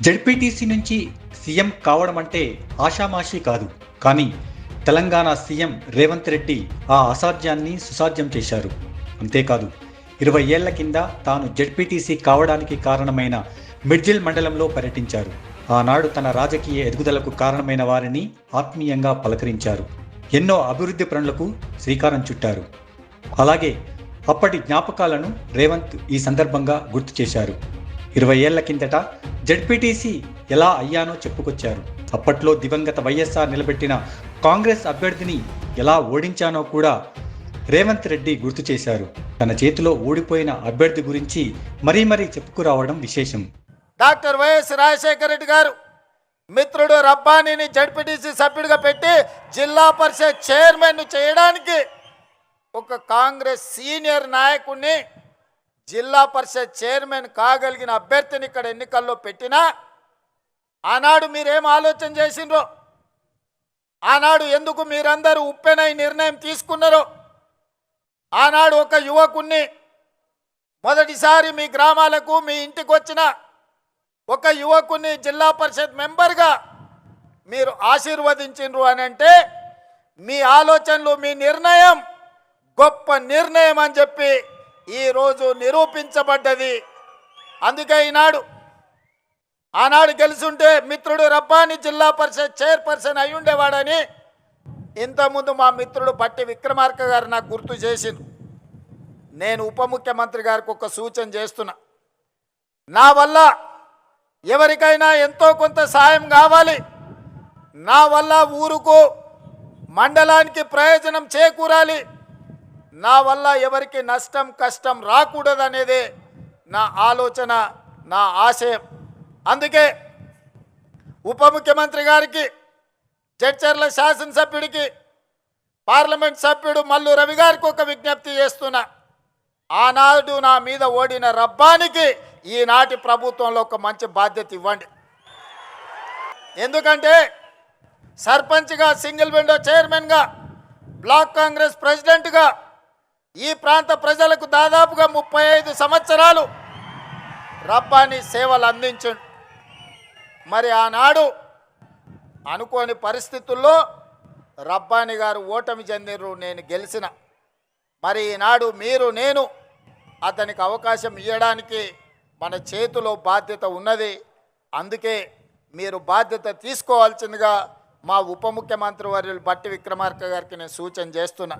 ZPTC నుంచి CM కావడం అంటే ఆషామాషీ కాదు. కానీ తెలంగాణ సీఎం రేవంత్ రెడ్డి ఆ అసాధ్యాన్ని సుసాధ్యం చేశారు. అంతేకాదు 20 ఏళ్ల కింద తాను జెడ్పీటీసీ కావడానికి కారణమైన మిడ్జిల్ మండలంలో పర్యటించారు. ఆనాడు తన రాజకీయ ఎదుగుదలకు కారణమైన వారిని ఆత్మీయంగా పలకరించారు. ఎన్నో అభివృద్ధి పనులకు శ్రీకారం చుట్టారు. అలాగే అప్పటి జ్ఞాపకాలను రేవంత్ ఈ సందర్భంగా గుర్తు చేశారు. 20 ఏళ్ల కిందట జెడ్పీటీసీ ఎలా అయ్యానో చెప్పుకొచ్చారు. అప్పట్లో దివంగత వైఎస్ఆర్ నిలబెట్టిన కాంగ్రెస్ అభ్యర్థిని ఎలా ఓడించానో కూడా రేవంత్ రెడ్డి గుర్తు చేశారు. తన చేతిలో ఓడిపోయిన అభ్యర్థి గురించి మరీ చెప్పుకురావడం విశేషం. డాక్టర్ వైఎస్ రాజశేఖర రెడ్డి గారు మిత్రుడు రబ్బానీని జడ్పీటీసీ సభ్యుడిగా పెట్టి జిల్లా పరిషత్ చైర్మన్ చేయడానికి ఒక కాంగ్రెస్ సీనియర్ నాయకుడిని జిల్లా పరిషత్ చైర్మన్ కాగలిగిన అభ్యర్థిని ఇక్కడ ఎన్నికల్లో పెట్టినా ఆనాడు మీరేం ఆలోచన చేసిండ్రో, ఆనాడు ఎందుకు మీరందరూ ఉప్పెనై నిర్ణయం తీసుకున్నారో, ఆనాడు ఒక యువకుణ్ణి మొదటిసారి మీ గ్రామాలకు మీ ఇంటికి వచ్చిన ఒక యువకుని జిల్లా పరిషత్ మెంబర్గా మీరు ఆశీర్వదించిండ్రు అని అంటే మీ ఆలోచనలు, మీ నిర్ణయం గొప్ప నిర్ణయం అని చెప్పి ఈరోజు నిరూపించబడ్డది. అందుకే ఆనాడు గెలుచుంటే మిత్రుడు రబ్బాని జిల్లా పరిషత్ చైర్పర్సన్ అయి ఉండేవాడని ఇంతకుముందు మా మిత్రుడు బట్టి విక్రమార్క గారు నాకు గుర్తు చేసింది. నేను ఉప ముఖ్యమంత్రి గారికి ఒక సూచన చేస్తున్నా. నా వల్ల ఎవరికైనా ఎంతో కొంత సాయం కావాలి, నా వల్ల ఊరుకు మండలానికి ప్రయోజనం చేకూరాలి, నా వల్ల ఎవరికి నష్టం కష్టం రాకూడదనేదే నా ఆలోచన, నా ఆశయం. అందుకే ఉప ముఖ్యమంత్రి గారికి, జడ్చర్ల శాసనసభ్యుడికి, పార్లమెంట్ సభ్యుడు మల్లు రవి గారికి ఒక విజ్ఞప్తి చేస్తున్నా. ఆనాడు నా మీద ఓడిన రబ్బానికి ఈనాటి ప్రభుత్వంలో ఒక మంచి బాధ్యత ఇవ్వండి. ఎందుకంటే సర్పంచ్గా, సింగిల్ విండో చైర్మన్గా, బ్లాక్ కాంగ్రెస్ ప్రెసిడెంట్గా ఈ ప్రాంత ప్రజలకు దాదాపుగా 35 సంవత్సరాలు రబ్బాని సేవలు అందించండు. మరి ఆనాడు అనుకోని పరిస్థితుల్లో రబ్బాని గారు ఓటమి చెందిరు, నేను గెలిచిన. మరి ఈనాడు మీరు నేను అతనికి అవకాశం ఇవ్వడానికి మన చేతిలో బాధ్యత ఉన్నది. అందుకే మీరు బాధ్యత తీసుకోవాల్సిందిగా మా ఉప ముఖ్యమంత్రి వర్యులు బట్టి విక్రమార్క గారికి నేను సూచన చేస్తున్నా.